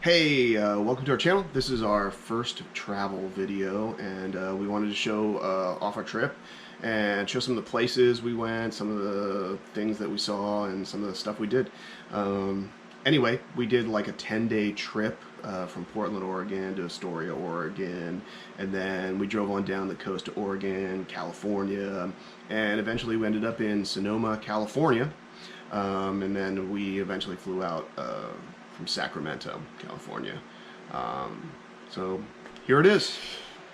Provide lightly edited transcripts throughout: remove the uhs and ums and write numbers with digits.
Hey, welcome to our channel. This is our first travel video, and we wanted to show off our trip and show some of the places we went, some of the things that we saw, and some of the stuff we did. Um, anyway, we did like a 10-day trip from Portland, Oregon to Astoria, Oregon, and then we drove on down the coast to Oregon, California, and eventually we ended up in Sonoma, California. And then we eventually flew out from Sacramento, California. So here it is.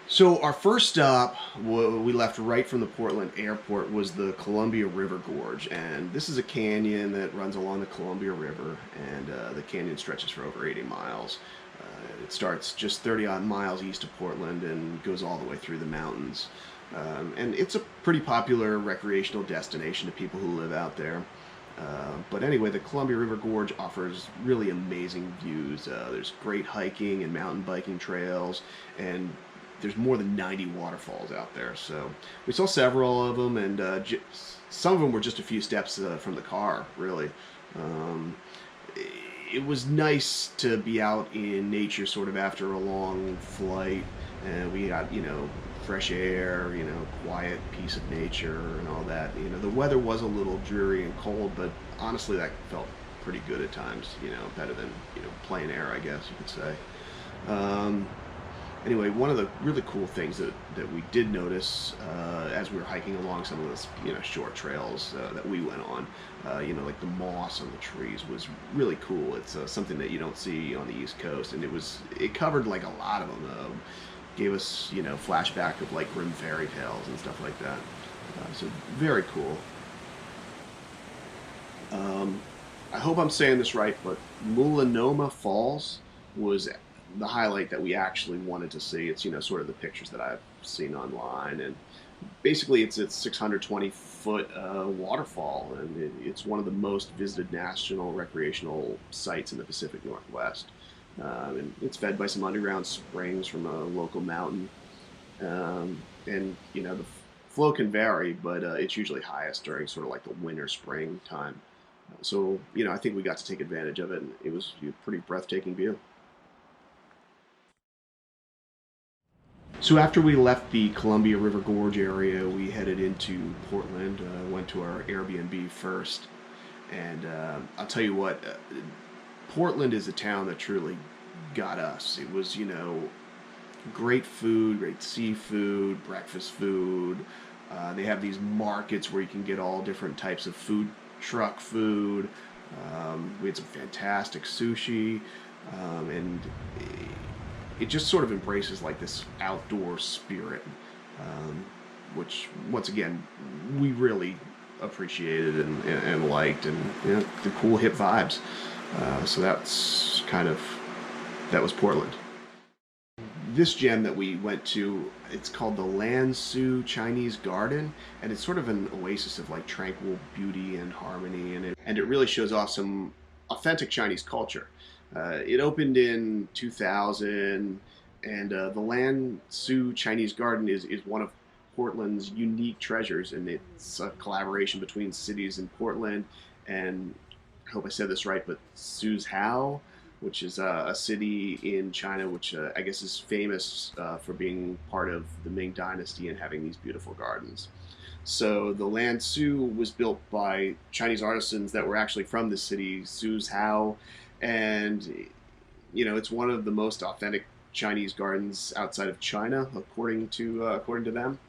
So our first stop, we left right from the Portland airport, was the Columbia River Gorge, and this is a canyon that runs along the Columbia River, and the canyon stretches for over 80 miles. It starts just 30 odd miles east of Portland and goes all the way through the mountains. And it's a pretty popular recreational destination to people who live out there. But anyway, the Columbia River Gorge offers really amazing views. There's great hiking and mountain biking trails, and there's more than 90 waterfalls out there. So we saw several of them, and some of them were just a few steps from the car, really. Um, it was nice to be out in nature sort of after a long flight, and we got, fresh air, quiet piece of nature and all that. The weather was a little dreary and cold, but honestly that felt pretty good at times, better than, plain air, I guess you could say. um, Anyway, one of the really cool things that we did notice as we were hiking along some of those short trails that we went on, like the moss on the trees was really cool. It's something that you don't see on the East Coast, and it covered like a lot of them. Gave us flashback of like grim fairy tales and stuff like that. So very cool. Um, I hope I'm saying this right, but Multnomah Falls was the highlight that we actually wanted to see. It's sort of the pictures that I've seen online, and basically it's a 620-foot waterfall, and it's one of the most visited national recreational sites in the Pacific Northwest. And it's fed by some underground springs from a local mountain, and the flow can vary, but it's usually highest during sort of like the winter spring time. So I think we got to take advantage of it, and it was a pretty breathtaking view. So after we left the Columbia River Gorge area, we headed into Portland. Went to our Airbnb first, and I'll tell you what, Portland is a town that truly got us. It was great food, great seafood, breakfast food. They have these markets where you can get all different types of food truck food. We had some fantastic sushi, and it just sort of embraces like this outdoor spirit, um, which once again we really appreciated and liked, and the cool hip vibes. So that was Portland. This gem that we went to, it's called the Lansu Chinese Garden, and it's sort of an oasis of like tranquil beauty and harmony, and it really shows off some authentic Chinese culture. It opened in 2000, and the Lansu Chinese Garden is one of Portland's unique treasures, and it's a collaboration between cities in Portland and, I hope I said this right, but Suzhou, which is a city in China, which I guess is famous for being part of the Ming Dynasty and having these beautiful gardens. So the Lansu was built by Chinese artisans that were actually from the city, Suzhou, and it's one of the most authentic Chinese gardens outside of China, according to them.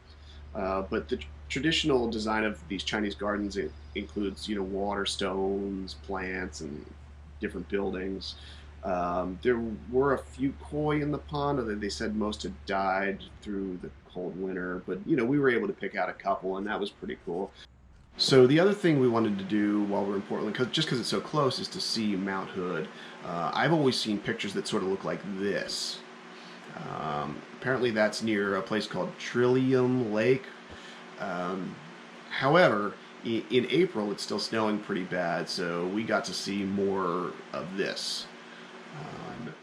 But the traditional design of these Chinese gardens, it includes water stones, plants, and different buildings. There were a few koi in the pond, although they said most had died through the cold winter. But we were able to pick out a couple, and that was pretty cool. So the other thing we wanted to do while we're in Portland, just because it's so close, is to see Mount Hood. I've always seen pictures that sort of look like this. Apparently that's near a place called Trillium Lake. Um, However, in April it's still snowing pretty bad, so we got to see more of this. Um,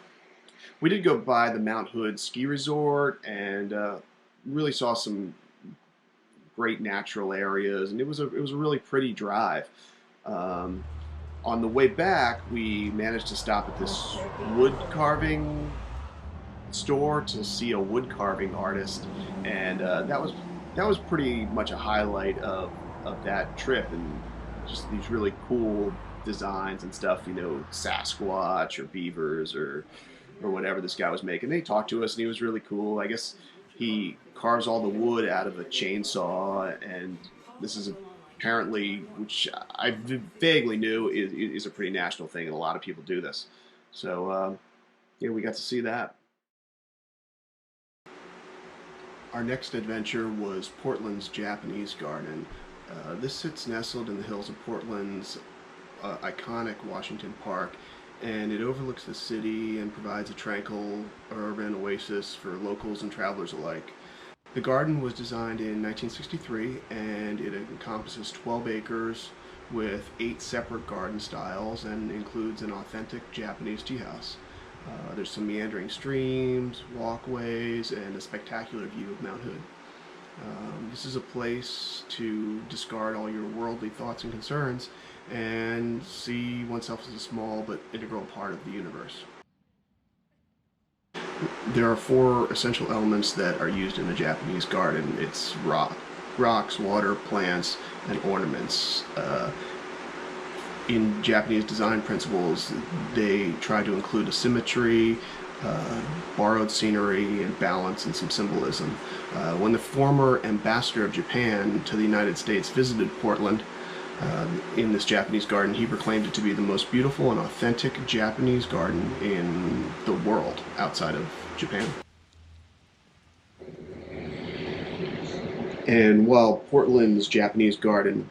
we did go by the Mount Hood ski resort, and really saw some great natural areas, and it was a really pretty drive. Um, On the way back, we managed to stop at this wood carving store to see a wood carving artist, and that was pretty much a highlight of that trip, and just these really cool designs and stuff. You know, Sasquatch or beavers or whatever this guy was making. They talked to us, and he was really cool. I guess he carves all the wood out of a chainsaw, and this is apparently, which I vaguely knew, is a pretty national thing, and a lot of people do this. So yeah, we got to see that. Our next adventure was Portland's Japanese Garden. This sits nestled in the hills of Portland's iconic Washington Park, and it overlooks the city and provides a tranquil urban oasis for locals and travelers alike. The garden was designed in 1963, and it encompasses 12 acres with 8 separate garden styles and includes an authentic Japanese tea house. There's some meandering streams, walkways, and a spectacular view of Mount Hood. This is a place to discard all your worldly thoughts and concerns and see oneself as a small but integral part of the universe. There are 4 essential elements that are used in the Japanese garden. It's rocks, water, plants, and ornaments. In Japanese design principles, they try to include a symmetry, borrowed scenery, and balance, and some symbolism. When the former ambassador of Japan to the United States visited Portland in this Japanese garden, he proclaimed it to be the most beautiful and authentic Japanese garden in the world outside of Japan. And while Portland's Japanese garden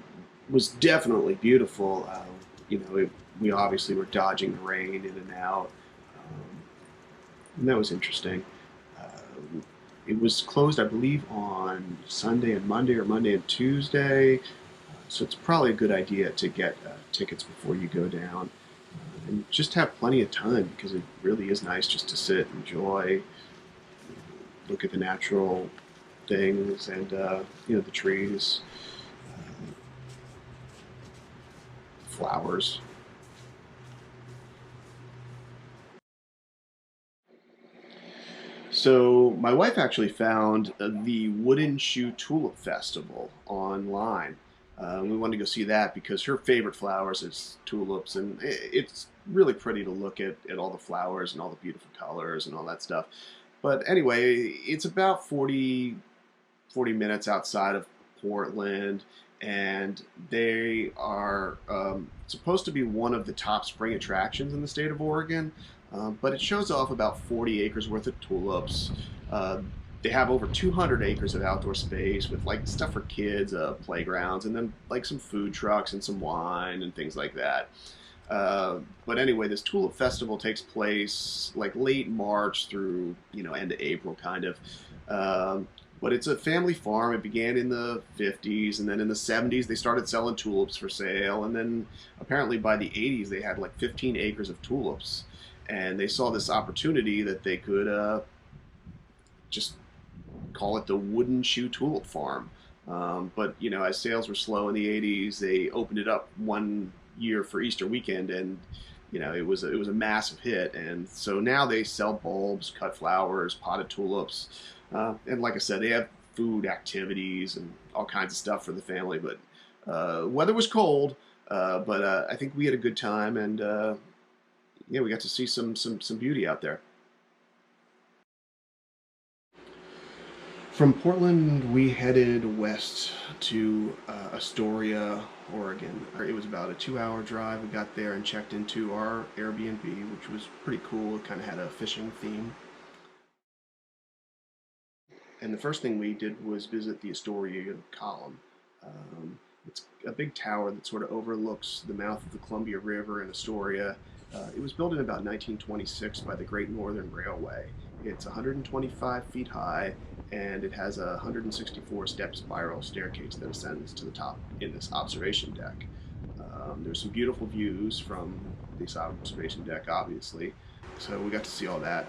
was definitely beautiful, we obviously were dodging the rain in and out, and that was interesting. It was closed, I believe, on Sunday and Monday, or Monday and Tuesday, so it's probably a good idea to get tickets before you go down, and just have plenty of time, because it really is nice just to sit, enjoy, look at the natural things, and the trees, flowers. So my wife actually found the Wooden Shoe Tulip Festival online. We wanted to go see that because her favorite flowers is tulips, and it's really pretty to look at all the flowers and all the beautiful colors and all that stuff. But anyway, it's about 40 minutes outside of Portland, and they are supposed to be one of the top spring attractions in the state of Oregon, but it shows off about 40 acres worth of tulips. They have over 200 acres of outdoor space with like stuff for kids, playgrounds, and then like some food trucks and some wine and things like that. But anyway, this Tulip Festival takes place like late March through end of April kind of. But it's a family farm. It began in the 50s, and then in the 70s they started selling tulips for sale, and then apparently by the 80s they had like 15 acres of tulips, and they saw this opportunity that they could just call it the Wooden Shoe Tulip Farm. But as sales were slow in the 80s, they opened it up one year for Easter weekend, and it was a massive hit. And so now they sell bulbs, cut flowers, potted tulips, and like I said, they have food activities and all kinds of stuff for the family. But weather was cold, but I think we had a good time, and we got to see some beauty out there. From Portland, we headed west to Astoria, Oregon. It was about a 2-hour drive. We got there and checked into our Airbnb, which was pretty cool. It kind of had a fishing theme. And the first thing we did was visit the Astoria column. It's a big tower that sort of overlooks the mouth of the Columbia River in Astoria. It was built in about 1926 by the Great Northern Railway. It's 125 feet high, and it has a 164-step spiral staircase that ascends to the top in this observation deck. There's some beautiful views from this observation deck, obviously, so we got to see all that.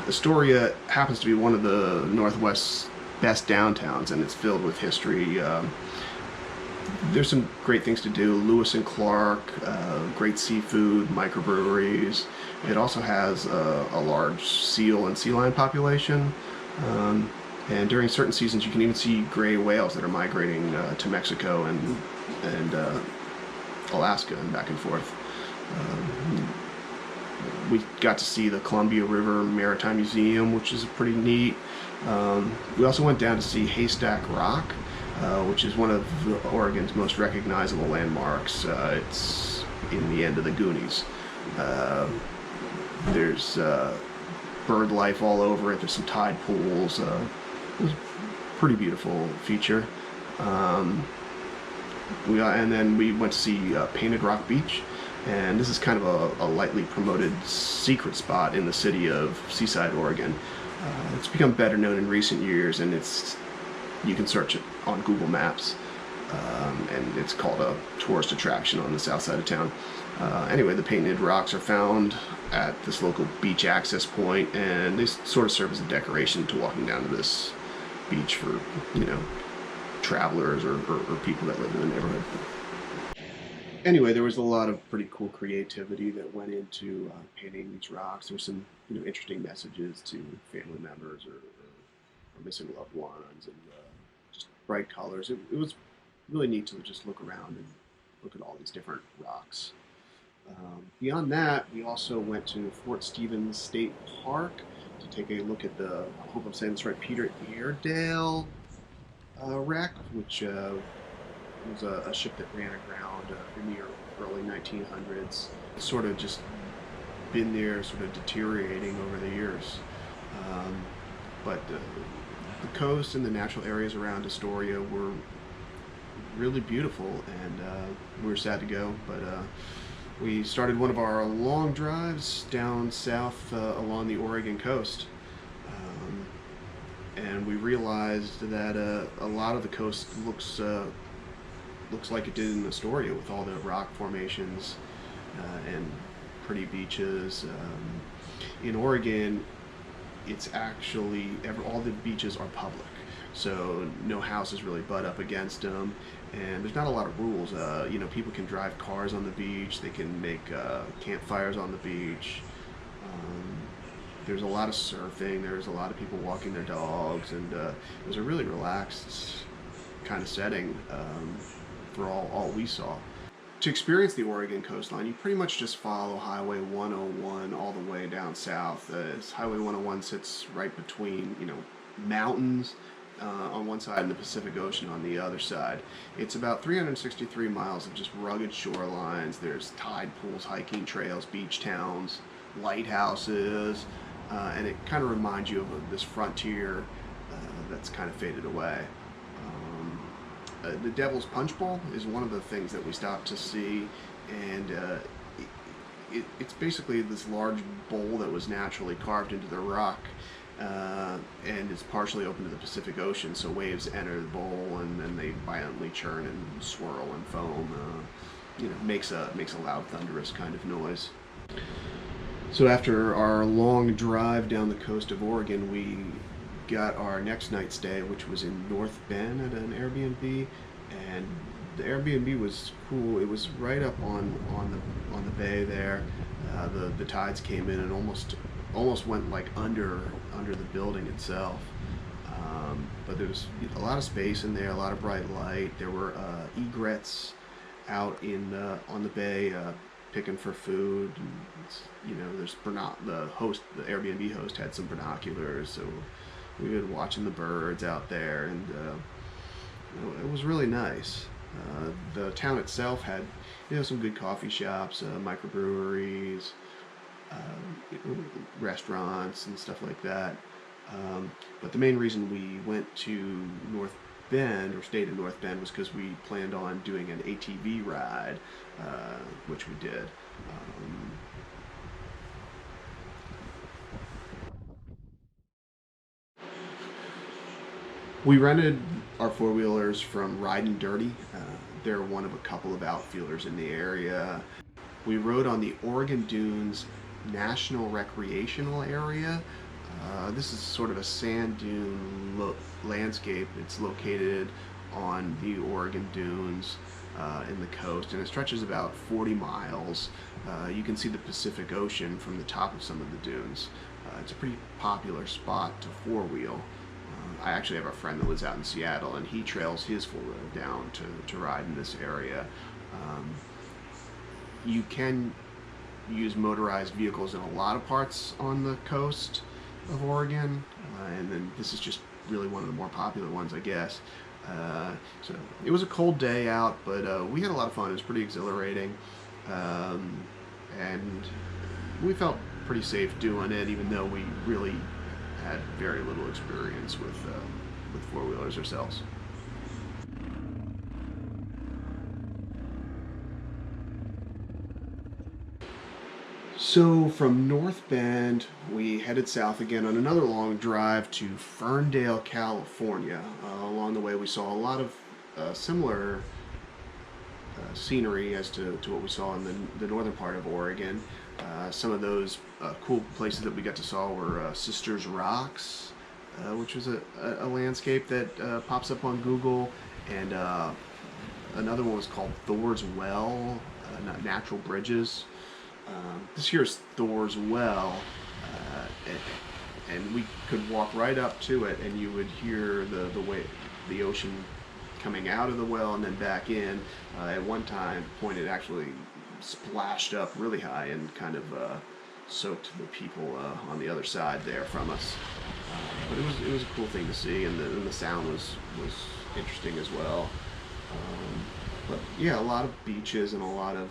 Astoria happens to be one of the Northwest's best downtowns, and it's filled with history. there's some great things to do. Lewis and Clark, great seafood, microbreweries. It also has a large seal and sea lion population. And during certain seasons, you can even see gray whales that are migrating to Mexico and Alaska and back and forth. We got to see the Columbia River Maritime Museum, which is pretty neat. We also went down to see Haystack Rock, which is one of Oregon's most recognizable landmarks. It's in the end of the Goonies. There's bird life all over it. There's some tide pools. It was a pretty beautiful feature. And then we went to see Painted Rock Beach, and this is kind of a lightly promoted secret spot in the city of Seaside, Oregon. It's become better known in recent years, and you can search it on Google Maps, and it's called a tourist attraction on the south side of town. Anyway, the painted rocks are found at this local beach access point, and they sort of serve as a decoration to walking down to this beach for, travelers or people that live in the neighborhood. Anyway, there was a lot of pretty cool creativity that went into painting these rocks. There's some interesting messages to family members or missing loved ones, and just bright colors. It was really neat to just look around and look at all these different rocks. Beyond that, we also went to Fort Stevens State Park to take a look at the, I hope I'm saying this right, Peter Airedale wreck, which was a ship that ran aground in the early 1900s. It's sort of just been there, sort of deteriorating over the years. But the coast and the natural areas around Astoria were really beautiful, and we were sad to go, but we started one of our long drives down south along the Oregon coast, and we realized that a lot of the coast looks like it did in Astoria, with all the rock formations and pretty beaches. In Oregon, it's actually all the beaches are public, so no houses really butt up against them, and there's not a lot of rules. People can drive cars on the beach, they can make campfires on the beach. There's a lot of surfing, there's a lot of people walking their dogs, and it was a really relaxed kind of setting for all we saw. To experience the Oregon coastline, you pretty much just follow Highway 101 all the way down south. Highway 101 sits right between, mountains on one side and the Pacific Ocean on the other side. It's about 363 miles of just rugged shorelines. There's tide pools, hiking trails, beach towns, lighthouses, and it kind of reminds you of this frontier that's kind of faded away. The Devil's Punch Bowl is one of the things that we stopped to see, and it's basically this large bowl that was naturally carved into the rock, and it's partially open to the Pacific Ocean, so waves enter the bowl and then they violently churn and swirl and foam. Makes a loud, thunderous kind of noise. So after our long drive down the coast of Oregon, we got our next night stay, which was in North Bend at an Airbnb, and the Airbnb was cool. It was right up on the bay there. The tides came in and almost went like under the building itself. But there was a lot of space in there, a lot of bright light. There were egrets out on the bay picking for food. And, there's the Airbnb host had some binoculars, so we were watching the birds out there, and it was really nice. The town itself had some good coffee shops, microbreweries, restaurants and stuff like that. But the main reason we went to North Bend, or stayed in North Bend, was because we planned on doing an ATV ride, which we did. We rented our four-wheelers from Ridin' Dirty. They're one of a couple of outfielders in the area. We rode on the Oregon Dunes National Recreational Area. This is sort of a sand dune landscape. It's located on the Oregon dunes in the coast, and it stretches about 40 miles. You can see the Pacific Ocean from the top of some of the dunes. It's a pretty popular spot to four-wheel. I actually have a friend that lives out in Seattle, and he trails his four-wheeler down to ride in this area. You can use motorized vehicles in a lot of parts on the coast of Oregon, and then this is just really one of the more popular ones, I guess. So it was a cold day out, but we had a lot of fun. It was pretty exhilarating, and we felt pretty safe doing it, even though we really had very little experience with four-wheelers ourselves. So from North Bend, we headed south again on another long drive to Ferndale, California. Along the way, we saw a lot of similar scenery as to what we saw in the northern part of Oregon. Some of those cool places that we got to saw were Sisters Rocks, which was a landscape that pops up on Google, and another one was called Thor's Well, Natural Bridges. This here is Thor's Well, and we could walk right up to it, and you would hear the ocean coming out of the well and then back in. At one point, it actually splashed up really high and kind of soaked the people on the other side there from us. But it was a cool thing to see, and the sound was interesting as well. But yeah, a lot of beaches and a lot of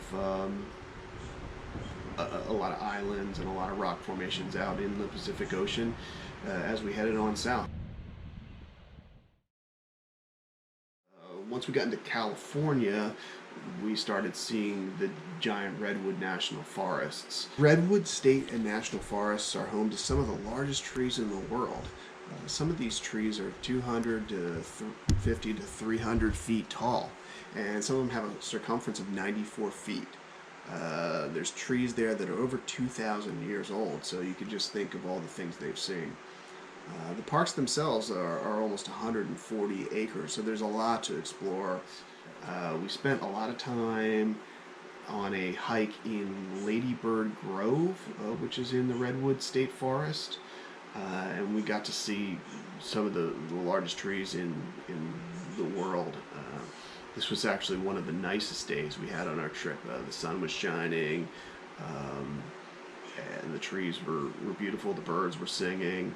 islands and a lot of rock formations out in the Pacific Ocean as we headed on south. Once we got into California, we started seeing the giant redwood national forests. Redwood state and national forests are home to some of the largest trees in the world. Some of these trees are 200 to 50 to 300 feet tall, and some of them have a circumference of 94 feet. There's trees there that are over 2,000 years old, so you can just think of all the things they've seen. The parks themselves are almost 140 acres, so there's a lot to explore. We spent a lot of time on a hike in Ladybird Grove, which is in the Redwood State Forest, and we got to see some of the largest trees in the world. This was actually one of the nicest days we had on our trip. The sun was shining, and the trees were beautiful. The birds were singing.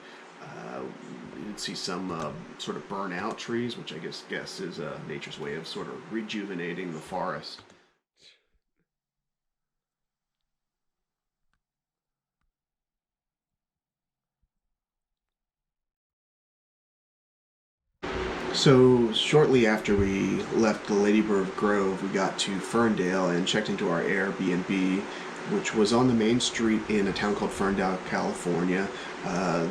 You did see some sort of burnt-out trees, which I guess is nature's way of sort of rejuvenating the forest. So shortly after we left the Ladybird Grove, we got to Ferndale and checked into our Airbnb, which was on the main street in a town called Ferndale, California.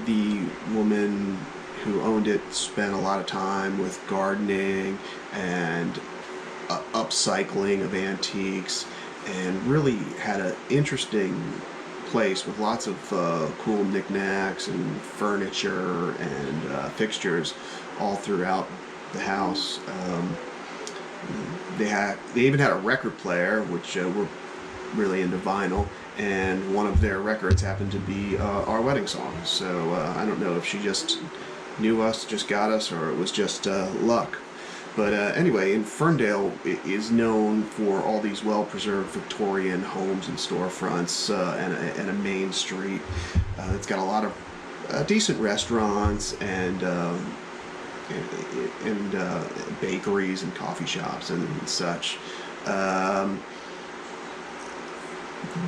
The woman who owned it spent a lot of time with gardening and upcycling of antiques, and really had an interesting place with lots of cool knickknacks and furniture and fixtures all throughout the house. They even had a record player, which we're really into vinyl, and one of their records happened to be our wedding song. So I don't know if she just knew us, just got us, or it was just luck. But anyway, in Ferndale, it is known for all these well-preserved Victorian homes and storefronts and a main street. It's got a lot of decent restaurants and bakeries and coffee shops and such.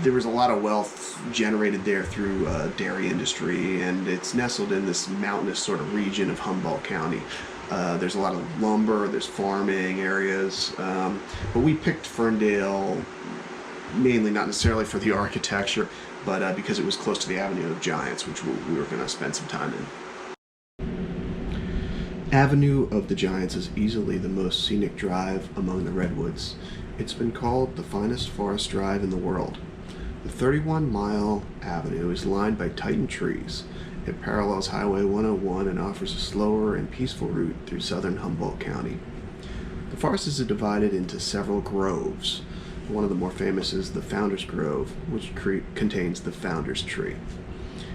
There was a lot of wealth generated there through dairy industry, and it's nestled in this mountainous sort of region of Humboldt County. There's a lot of lumber, there's farming areas, but we picked Ferndale mainly not necessarily for the architecture, but because it was close to the Avenue of Giants, which we were going to spend some time in. Avenue of the Giants is easily the most scenic drive among the Redwoods. It's been called the finest forest drive in the world. The 31-mile avenue is lined by titan trees. It parallels Highway 101 and offers a slower and peaceful route through southern Humboldt County. forest is divided into several groves. One of the more famous is the Founder's Grove, which contains the Founder's Tree.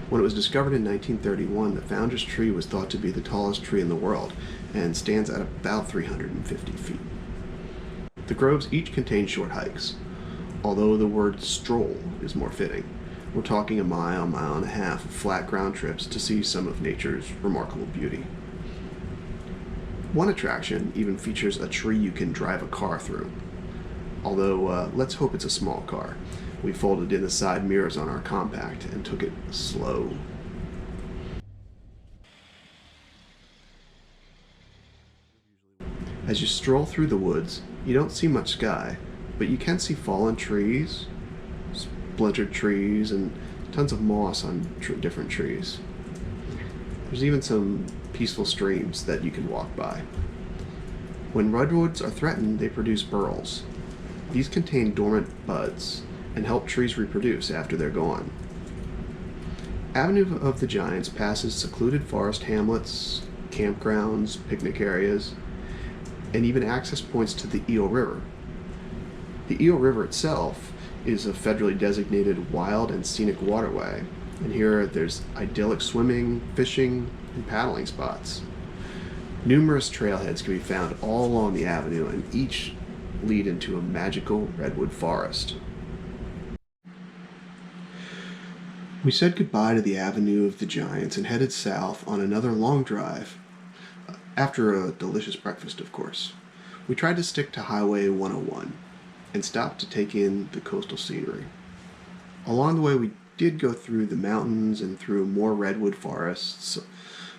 When it was discovered in 1931, the Founder's Tree was thought to be the tallest tree in the world and stands at about 350 feet. The groves each contain short hikes, although the word stroll is more fitting. We're talking a mile and a half of flat ground trips to see some of nature's remarkable beauty. One attraction even features a tree you can drive a car through. Although, let's hope it's a small car. We folded in the side mirrors on our compact and took it slow. As you stroll through the woods, you don't see much sky, but you can see fallen trees, splintered trees, and tons of moss on different trees. There's even some peaceful streams that you can walk by. When redwoods are threatened, they produce burls. These contain dormant buds and help trees reproduce after they're gone. Avenue of the Giants passes secluded forest hamlets, campgrounds, picnic areas, and even access points to the Eel River. The Eel River itself is a federally designated wild and scenic waterway, and here there's idyllic swimming, fishing, and paddling spots. Numerous trailheads can be found all along the avenue, and each lead into a magical redwood forest. We said goodbye to the Avenue of the Giants and headed south on another long drive, after a delicious breakfast, of course. We tried to stick to Highway 101 and stopped to take in the coastal scenery. Along the way, we did go through the mountains and through more redwood forests,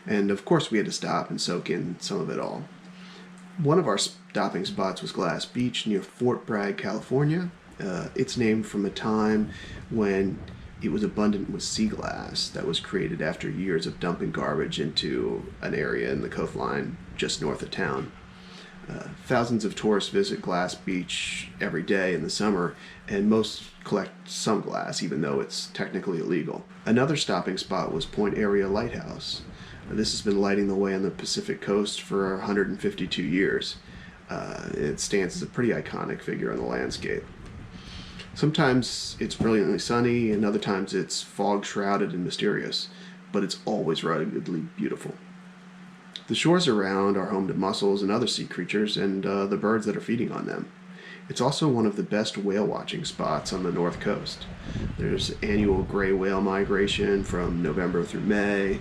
and of course we had to stop and soak in some of it all. One of our stopping spots was Glass Beach near Fort Bragg, California. It's named from a time when it was abundant with sea glass that was created after years of dumping garbage into an area in the coastline just north of town. Thousands of tourists visit Glass Beach every day in the summer, and most collect some glass, even though it's technically illegal. Another stopping spot was Point Area Lighthouse. This has been lighting the way on the Pacific coast for 152 years. It stands as a pretty iconic figure on the landscape. Sometimes it's brilliantly sunny, and other times it's fog-shrouded and mysterious, but it's always ruggedly beautiful. The shores around are home to mussels and other sea creatures and the birds that are feeding on them. It's also one of the best whale watching spots on the north coast. There's annual gray whale migration from November through May,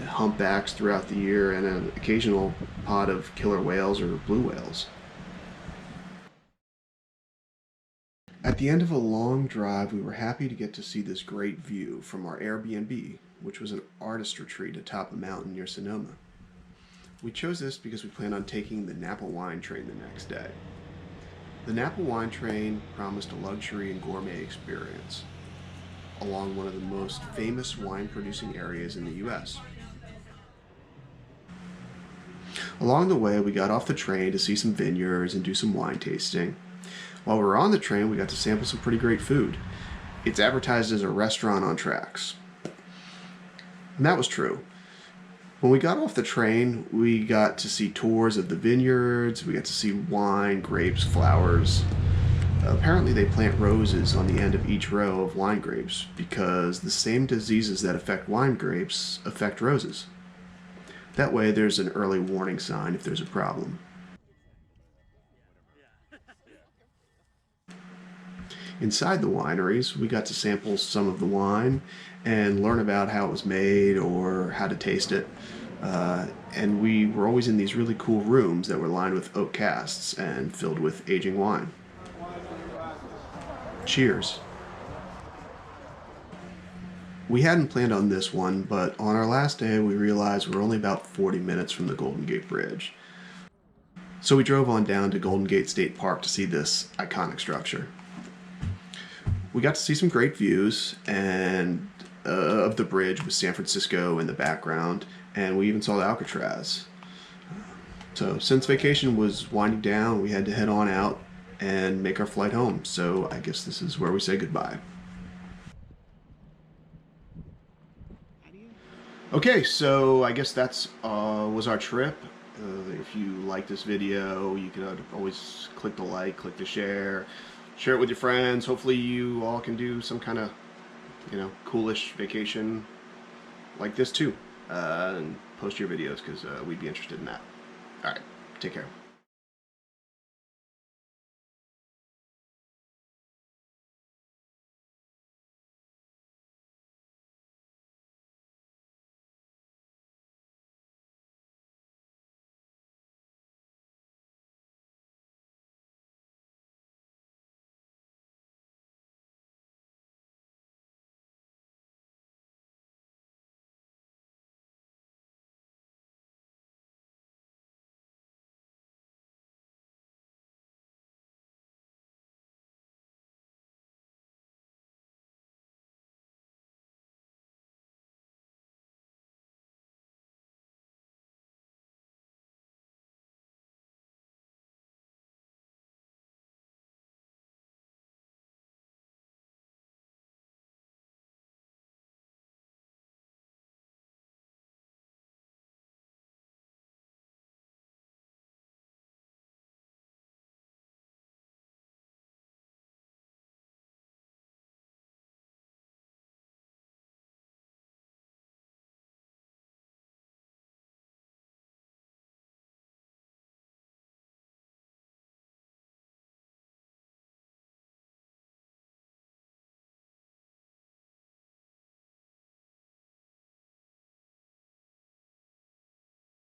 humpbacks throughout the year, and an occasional pod of killer whales or blue whales. At the end of a long drive, we were happy to get to see this great view from our Airbnb, which was an artist retreat atop a mountain near Sonoma. We chose this because we planned on taking the Napa wine train the next day. The Napa wine train promised a luxury and gourmet experience along one of the most famous wine-producing areas in the U.S. Along the way, we got off the train to see some vineyards and do some wine tasting. While we were on the train, we got to sample some pretty great food. It's advertised as a restaurant on tracks. And that was true. When we got off the train, we got to see tours of the vineyards, we got to see wine, grapes, flowers. Apparently they plant roses on the end of each row of wine grapes because the same diseases that affect wine grapes affect roses. That way there's an early warning sign if there's a problem. Inside the wineries, we got to sample some of the wine and learn about how it was made or how to taste it. And we were always in these really cool rooms that were lined with oak casks and filled with aging wine. Cheers. We hadn't planned on this one, but on our last day we realized we're only about 40 minutes from the Golden Gate Bridge. So we drove on down to Golden Gate State Park to see this iconic structure. We got to see some great views and of the bridge with San Francisco in the background, and we even saw the Alcatraz. So since vacation was winding down, we had to head on out and make our flight home. So I guess this is where we say goodbye. Okay, so I guess that's was our trip. If you like this video, you can always click the like, click the share it with your friends. Hopefully you all can do some kind of, coolish vacation like this too, and post your videos, because we'd be interested in that. All right, take care.